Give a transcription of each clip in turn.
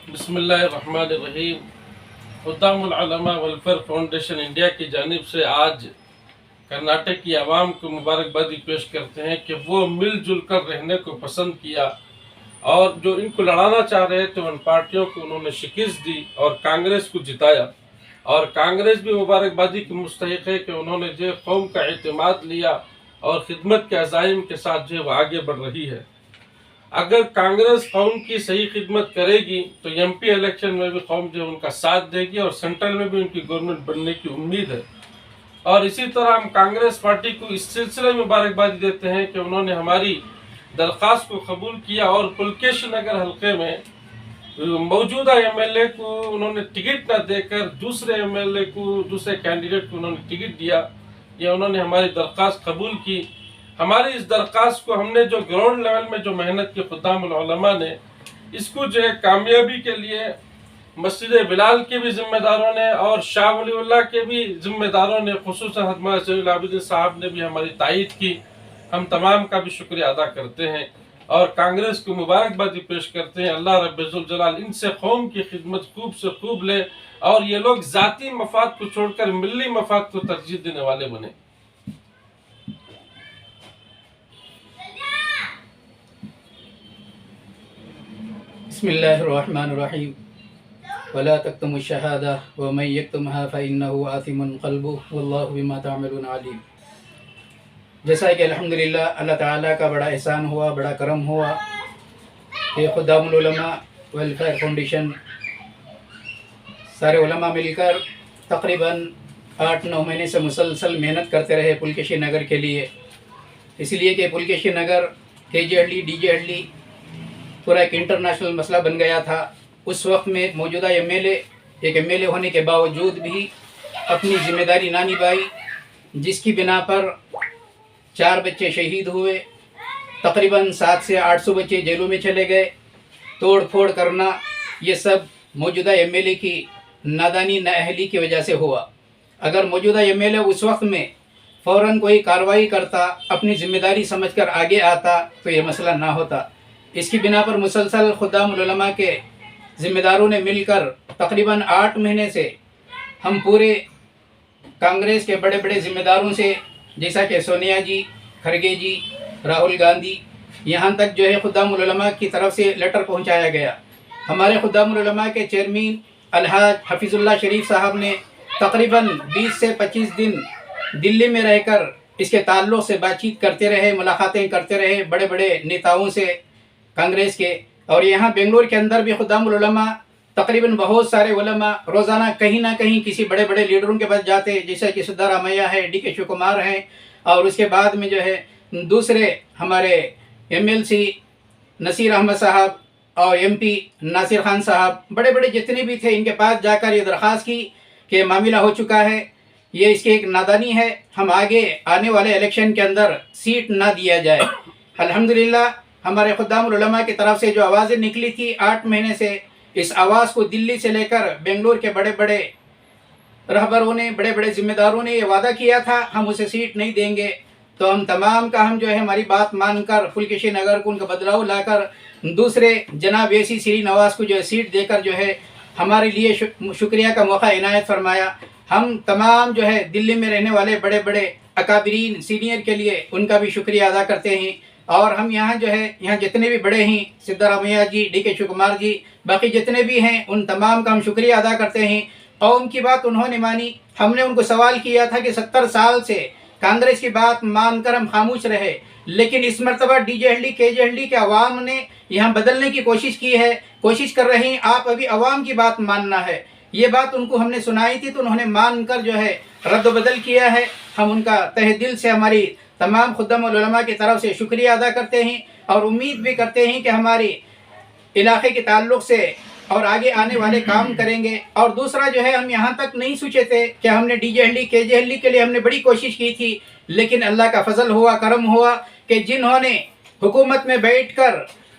بسم اللہ الرحمن الرحیم۔ خدام العلماء ویلفیئر فاؤنڈیشن انڈیا کی جانب سے آج کرناٹک کی عوام کو مبارکبادی پیش کرتے ہیں کہ وہ مل جل کر رہنے کو پسند کیا اور جو ان کو لڑانا چاہ رہے تھے ان پارٹیوں کو انہوں نے شکست دی اور کانگریس کو جتایا، اور کانگریس بھی مبارکبادی کی مستحق ہے کہ انہوں نے جو قوم کا اعتماد لیا اور خدمت کے عزائم کے ساتھ جو وہ آگے بڑھ رہی ہے۔ اگر کانگریس قوم کی صحیح خدمت کرے گی تو ایم پی الیکشن میں بھی قوم جو ان کا ساتھ دے گی اور سینٹرل میں بھی ان کی گورنمنٹ بننے کی امید ہے۔ اور اسی طرح ہم کانگریس پارٹی کو اس سلسلے میں مبارکبادی دیتے ہیں کہ انہوں نے ہماری درخواست کو قبول کیا اور پلکیش نگر حلقے میں موجودہ ایم ایل اے کو انہوں نے ٹکٹ نہ دے کر دوسرے ایم ایل اے کو، دوسرے کینڈیڈیٹ کو انہوں نے ٹکٹ دیا، یا انہوں نے ہماری درخواست قبول کی۔ ہماری اس درخواست کو ہم نے جو گراؤنڈ لیول میں جو محنت کی خدام العلماء نے اس کو جو ہے کامیابی کے لیے مسجد بلال کے بھی ذمہ داروں نے اور شاہ ولی اللہ کے بھی ذمہ داروں نے، خصوصاً حضرت زین العابدین صاحب نے بھی ہماری تائید کی۔ ہم تمام کا بھی شکریہ ادا کرتے ہیں اور کانگریس کو مبارکبادی پیش کرتے ہیں۔ اللہ رب ذوالجلال ان سے قوم کی خدمت خوب سے خوب لے اور یہ لوگ ذاتی مفاد کو چھوڑ کر ملی مفاد کو ترجیح دینے والے بنے۔ بسم اللہ الرحمن الرحیم ولا تکتموا الشہادہ ومن یکتمها فإنہ آثم قلبہ واللہ بما تعملون علیم۔ جیسا کہ الحمدللہ اللہ تعالیٰ کا بڑا احسان ہوا، بڑا کرم ہوا کہ خدام العلماء ویلفیئر فاؤنڈیشن سارے علماء مل کر تقریباً 8-9 مہینے سے مسلسل محنت کرتے رہے پلکیشی نگر کے لیے، اس لیے کہ پلکیشی نگر کے جے ہڈی ڈی جے ہڈی پورا ایک انٹرنیشنل مسئلہ بن گیا تھا۔ اس وقت میں موجودہ ایم ایل اے ہونے کے باوجود بھی اپنی ذمہ داری نہ نبھائی، جس کی بنا پر 4 بچے شہید ہوئے، تقریباً 700 سے 800 بچے جیلوں میں چلے گئے۔ توڑ پھوڑ کرنا یہ سب موجودہ ایم ایل اے کی نادانی نااہلی کی وجہ سے ہوا۔ اگر موجودہ ایم ایل اے اس وقت میں فوراً کوئی کارروائی کرتا، اپنی ذمہ داری سمجھ کر آگے آتا تو یہ مسئلہ نہ ہوتا۔ اس کی بنا پر مسلسل خدام العلماء کے ذمہ داروں نے مل کر تقریباً 8 مہینے سے ہم پورے کانگریس کے بڑے بڑے ذمہ داروں سے، جیسا کہ سونیا جی، کھرگے جی، راہل گاندھی، یہاں تک جو ہے خدام العلماء کی طرف سے لیٹر پہنچایا گیا۔ ہمارے خدام العلماء کے چیئرمین الحاج حفیظ اللہ شریف صاحب نے تقریباً 20 سے 25 دن دلی میں رہ کر اس کے تعلق سے بات چیت کرتے رہے، ملاقاتیں کرتے رہے بڑے بڑے نیتاؤں سے کانگریس کے۔ اور یہاں بنگلور کے اندر بھی خدام العلماء تقریباً بہت سارے علماء روزانہ کہیں نہ کہیں کسی بڑے بڑے لیڈروں کے پاس جاتے، جیسے کہ سدھارامیا ہے، ڈی کے شیو کمار ہیں، اور اس کے بعد میں جو ہے دوسرے ہمارے M L C Naseer Ahmed صاحب اور ایم پی ناصر خان صاحب، بڑے بڑے جتنے بھی تھے ان کے پاس جا کر یہ درخواست کی کہ معاملہ ہو چکا ہے، یہ اس کی ایک نادانی ہے، ہم آگے آنے والے الیکشن کے اندر سیٹ نہ دیا جائے۔ الحمدللہ ہمارے خدام العلماء کی طرف سے جو آوازیں نکلی تھی 8 مہینے سے، اس آواز کو دلی سے لے کر بنگلور کے بڑے بڑے رہبروں نے، بڑے بڑے ذمہ داروں نے یہ وعدہ کیا تھا ہم اسے سیٹ نہیں دیں گے، تو ہم تمام کا ہم جو ہے ہماری بات مان کر پلکیشی نگر کو ان کا بدلاؤ لا کر دوسرے جناب اے سی سری نواز کو جو ہے سیٹ دے کر جو ہے ہمارے لیے شکریہ کا موقع عنایت فرمایا۔ ہم تمام جو ہے دلی میں رہنے والے بڑے بڑے اکابرین سینئر کے لیے ان کا بھی شکریہ ادا کرتے ہیں، اور ہم یہاں جو ہے یہاں جتنے بھی بڑے ہیں، سدھارامیا جی، ڈی کے شیو کمار جی، باقی جتنے بھی ہیں ان تمام کا ہم شکریہ ادا کرتے ہیں۔ قوم کی بات انہوں نے مانی۔ ہم نے ان کو سوال کیا تھا کہ 70 سال سے کانگریس کی بات مان کر ہم خاموش رہے، لیکن اس مرتبہ ڈی جے ہلڈی کے جے ہلڈی کے عوام نے یہاں بدلنے کی کوشش کی ہے، کوشش کر رہے ہیں، آپ ابھی عوام کی بات ماننا ہے۔ یہ بات ان کو ہم نے سنائی تھی تو انہوں نے مان کر جو ہے رد و بدل کیا ہے۔ ہم ان کا تہ دل سے ہماری تمام خدام العلماء کی طرف سے شکریہ ادا کرتے ہیں اور امید بھی کرتے ہیں کہ ہماری علاقے کے تعلق سے اور آگے آنے والے کام کریں گے۔ اور دوسرا جو ہے ہم یہاں تک نہیں سوچے تھے کہ ہم نے ڈی جے ہلڈی کے جے ہلڈی کے لیے ہم نے بڑی کوشش کی تھی، لیکن اللہ کا فضل ہوا، کرم ہوا کہ جنہوں نے حکومت میں بیٹھ کر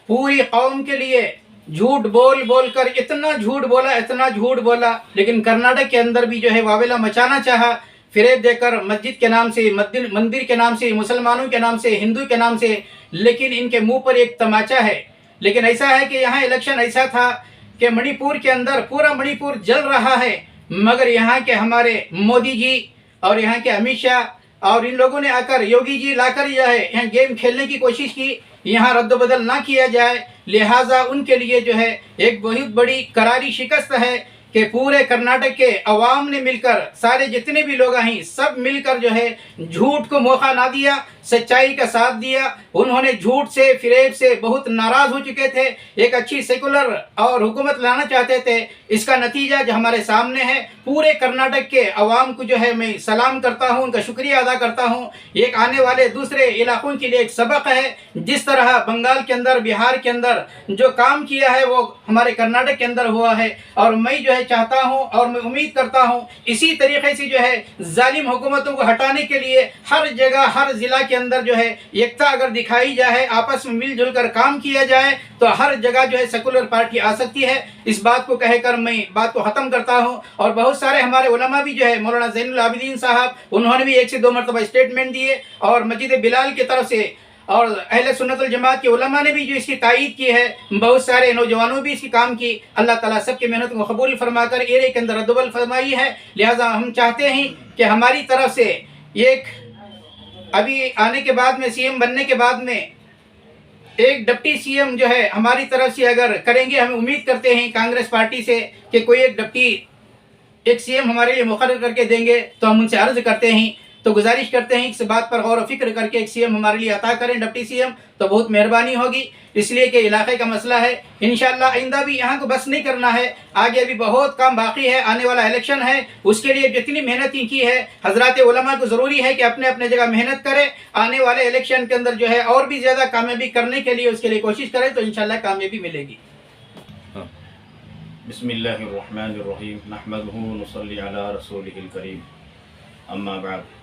پوری قوم کے لیے جھوٹ بول بول کر اتنا جھوٹ بولا، لیکن کرناٹک کے اندر بھی جو ہے واویلا مچانا چاہا، فریب دے کر مسجد کے نام سے، مندر کے نام سے، مسلمانوں کے نام سے، ہندو کے نام سے، لیکن ان کے منہ پر ایک تماچا ہے۔ لیکن ایسا ہے کہ یہاں الیکشن ایسا تھا کہ منی پور کے اندر پورا منی پور جل رہا ہے، مگر یہاں کے ہمارے مودی جی اور یہاں کے امت شاہ اور ان لوگوں نے آ کر یوگی جی لا کر جو ہے یہاں گیم کھیلنے کی کوشش کی، یہاں رد و بدل نہ کیا جائے، لہٰذا ان کے لیے جو ہے ایک بہت بڑی کراری شکست ہے کہ پورے کرناٹک کے عوام نے مل کر، سارے جتنے بھی لوگ ہیں سب مل کر جو ہے جھوٹ کو موقع نہ دیا، سچائی کا ساتھ دیا۔ انہوں نے جھوٹ سے فریب سے بہت ناراض ہو چکے تھے، ایک اچھی سیکولر اور حکومت لانا چاہتے تھے۔ اس کا نتیجہ جو ہمارے سامنے ہے، پورے کرناٹک کے عوام کو جو ہے میں سلام کرتا ہوں، ان کا شکریہ ادا کرتا ہوں۔ ایک آنے والے دوسرے علاقوں کے لیے ایک سبق ہے، جس طرح بنگال کے اندر، بہار کے اندر جو کام کیا ہے وہ ہمارے کرناٹک کے اندر ہوا ہے، اور میں جو ہے چاہتا ہوں اور میں امید کرتا ہوں اسی طریقے سے جو ہے ظالم حکومتوں کو ہٹانے کے لیے ہر جگہ ہر ضلع کے اندر جو ہے یکتا اگر دکھائی جائے، آپس میں مل جل کر کام کیا جائے تو ہر جگہ جو ہے سیکولر پارٹی آ سکتی ہے۔ اس بات کو کہہ کر میں بات کو ختم کرتا ہوں۔ اور بہت سارے ہمارے علماء بھی جو ہے، مولانا زین العابدین صاحب، انہوں نے بھی 1 سے 2 مرتبہ اسٹیٹمنٹ دیے، اور مسجد بلال کی طرف سے اور اہل سنت الجماعت کے علماء نے بھی جو اس کی تائید کی ہے، بہت سارے نوجوانوں بھی اس کی کام کی۔ اللہ تعالیٰ سب کی محنت کو قبول فرما کر ایرے کے اندر ردبل فرمائی ہے۔ لہٰذا ہم چاہتے ہیں کہ ہماری طرف سے ایک ابھی آنے کے بعد میں، سی ایم بننے کے بعد میں، ایک ڈپٹی سی ایم جو ہے ہماری طرف سے اگر کریں گے، ہم امید کرتے ہیں کانگریس پارٹی سے کہ کوئی ایک سی ایم ہمارے لیے مقرر کر کے دیں گے، تو ہم ان سے عرض کرتے ہیں، تو گزارش کرتے ہیں اس بات پر غور و فکر کر کے ایک سی ایم ہمارے لیے عطا کریں، ڈپٹی سی ایم، تو بہت مہربانی ہوگی، اس لیے کہ علاقے کا مسئلہ ہے۔ انشاءاللہ آئندہ بھی یہاں کو بس نہیں کرنا ہے، آگے بھی بہت کام باقی ہے، آنے والا الیکشن ہے، اس کے لیے جتنی محنت کی ہے حضرات علماء کو ضروری ہے کہ اپنے اپنے جگہ محنت کرے، آنے والے الیکشن کے اندر جو ہے اور بھی زیادہ کامیابی کرنے کے لیے اس کے لیے کوشش کرے، تو انشاءاللہ کامیابی ملے گی۔ بسم اللہ الرحمن الرحیم، نحمدہ ونصلی علی رسولہ الکریم، اما بعد۔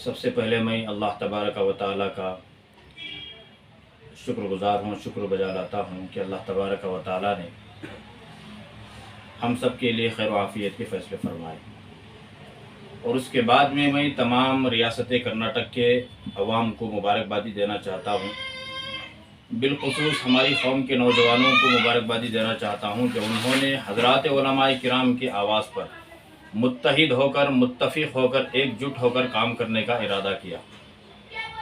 سب سے پہلے میں اللہ تبارک و تعالیٰ کا شکر گزار ہوں، شکر بجا لاتا ہوں کہ اللہ تبارک و تعالیٰ نے ہم سب کے لیے خیر و عافیت کے فیصلے فرمائے، اور اس کے بعد میں تمام ریاست کرناٹک کے عوام کو مبارکبادی دینا چاہتا ہوں، بالخصوص ہماری قوم کے نوجوانوں کو مبارکبادی دینا چاہتا ہوں کہ انہوں نے حضرات علماء کرام کی آواز پر متحد ہو کر، متفق ہو کر، ایک جٹ ہو کر کام کرنے کا ارادہ کیا،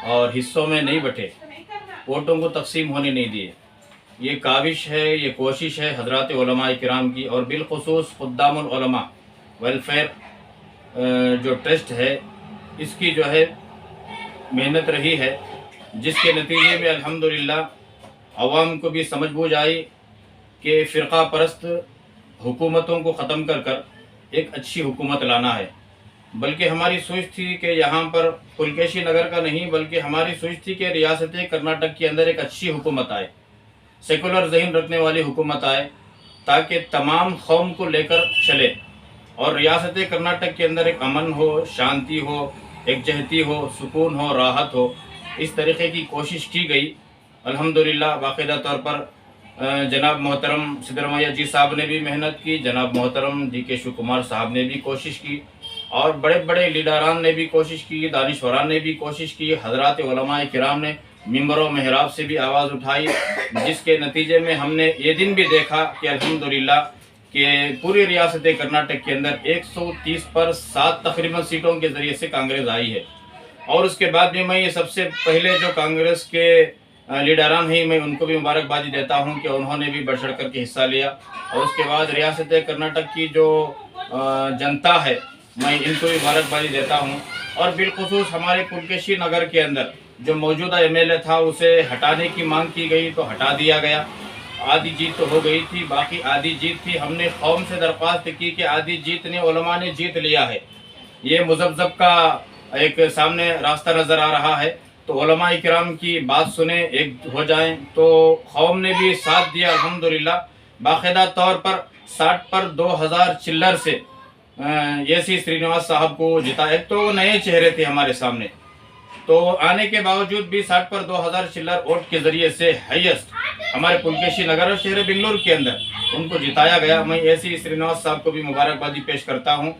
اور حصوں میں نہیں بٹے، ووٹوں کو تقسیم ہونے نہیں دیے۔ یہ کاوش ہے، یہ کوشش ہے حضرات علماء کرام کی، اور بالخصوص خدام العلماء ویلفیئر جو ٹرسٹ ہے، اس کی جو ہے محنت رہی ہے، جس کے نتیجے میں الحمدللہ عوام کو بھی سمجھ بوجھ آئی کہ فرقہ پرست حکومتوں کو ختم کر کر ایک اچھی حکومت لانا ہے۔ بلکہ ہماری سوچ تھی کہ یہاں پر پلکیشی نگر کا نہیں، بلکہ ہماری سوچ تھی کہ ریاست کرناٹک کے اندر ایک اچھی حکومت آئے، سیکولر ذہن رکھنے والی حکومت آئے، تاکہ تمام قوم کو لے کر چلے، اور ریاست کرناٹک کے اندر ایک امن ہو، شانتی ہو، یکجہتی ہو، سکون ہو، راحت ہو۔ اس طریقے کی کوشش کی گئی۔ الحمدللہ باقاعدہ طور پر جناب محترم سدرمیا جی صاحب نے بھی محنت کی، جناب محترم ڈی کے شیو کمار صاحب نے بھی کوشش کی، اور بڑے بڑے لیڈران نے بھی کوشش کی، دانشوران نے بھی کوشش کی، حضرات علماء کرام نے ممبر و محراب سے بھی آواز اٹھائی، جس کے نتیجے میں ہم نے یہ دن بھی دیکھا کہ الحمدللہ کہ پوری ریاست کرناٹک کے اندر 130 پر 7 تقریباً سیٹوں کے ذریعے سے کانگریس آئی ہے۔ اور اس کے بعد بھی میں یہ سب سے پہلے جو کانگریس کے لیڈران ہیں، میں ان کو بھی مبارکبادی دیتا ہوں کہ انہوں نے بھی بڑھ چڑھ کر کے حصہ لیا، اور اس کے بعد ریاست کرناٹک کی جو جنتا ہے، میں ان کو بھی مبارکبادی دیتا ہوں۔ اور بالخصوص ہمارے پلکیشی نگر کے اندر جو موجودہ ایم ایل اے تھا، اسے ہٹانے کی مانگ کی گئی تو ہٹا دیا گیا۔ آدھی جیت تو ہو گئی تھی، باقی آدھی جیت تھی۔ ہم نے قوم سے درخواست کی کہ آدھی جیت نے علماء نے جیت لیا ہے، یہ مذبذب کا ایک سامنے راستہ نظر آ رہا ہے، تو علماء کرام کی بات سنیں، ایک ہو جائیں۔ تو قوم نے بھی ساتھ دیا الحمدللہ، باقاعدہ طور پر 60 پر 2000 چلر سے سی سرینواس صاحب کو جتا۔ ایک تو وہ نئے چہرے تھے ہمارے سامنے، تو آنے کے باوجود بھی 60 پر 2000 چلر ووٹ کے ذریعے سے ہائیسٹ ہمارے پلکیشی نگر اور شہر بنگلور کے اندر ان کو جتایا گیا۔ میں سی سرینواس صاحب کو بھی مبارکبادی پیش کرتا ہوں،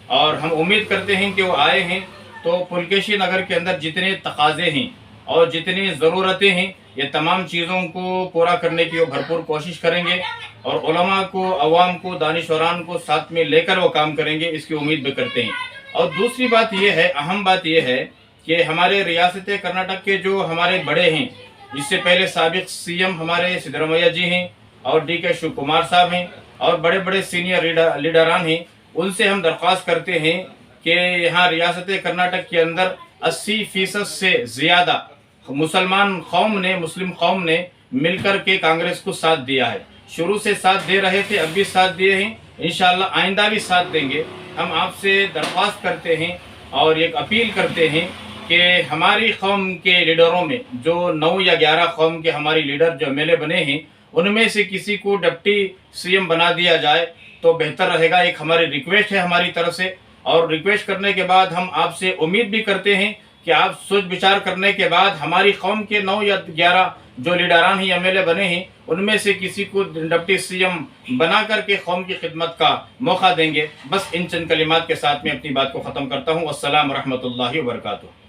اور ہم امید کرتے ہیں کہ وہ آئے ہیں تو پلکیشی نگر کے اندر جتنے تقاضے ہیں اور جتنی ضرورتیں ہیں، یہ تمام چیزوں کو پورا کرنے کی وہ بھرپور کوشش کریں گے اور علماء کو، عوام کو، دانشوران کو ساتھ میں لے کر وہ کام کریں گے، اس کی امید بھی کرتے ہیں۔ اور دوسری بات یہ ہے، اہم بات یہ ہے کہ ہمارے ریاست کرناٹک کے جو ہمارے بڑے ہیں، جس سے پہلے سابق سی ایم ہمارے سدھرمیا جی ہیں اور ڈی کے شیو کمار صاحب ہیں اور بڑے بڑے سینئر لیڈران ہیں، ان سے ہم درخواست کرتے ہیں کہ یہاں ریاست کرناٹک کے اندر 80% سے زیادہ مسلمان قوم نے، مسلم قوم نے مل کر کے کانگریس کو ساتھ دیا ہے۔ شروع سے ساتھ دے رہے تھے، اب بھی ساتھ دیے ہیں، انشاءاللہ آئندہ بھی ساتھ دیں گے۔ ہم آپ سے درخواست کرتے ہیں اور ایک اپیل کرتے ہیں کہ ہماری قوم کے لیڈروں میں جو 9 یا 11 قوم کے ہماری لیڈر جو ایم ایل اے بنے ہیں، ان میں سے کسی کو ڈپٹی سی ایم بنا دیا جائے تو بہتر رہے گا۔ ایک ہماری ریکویسٹ ہے ہماری طرف سے، اور ریکویسٹ کرنے کے بعد ہم آپ سے امید بھی کرتے ہیں کہ آپ سوچ بچار کرنے کے بعد ہماری قوم کے 9 یا 11 جو لیڈران ہی ایم ایل اے بنے ہیں، ان میں سے کسی کو ڈپٹی سی ایم بنا کر کے قوم کی خدمت کا موقع دیں گے۔ بس ان چند کلمات کے ساتھ میں اپنی بات کو ختم کرتا ہوں۔ السلام ورحمۃ اللہ وبرکاتہ۔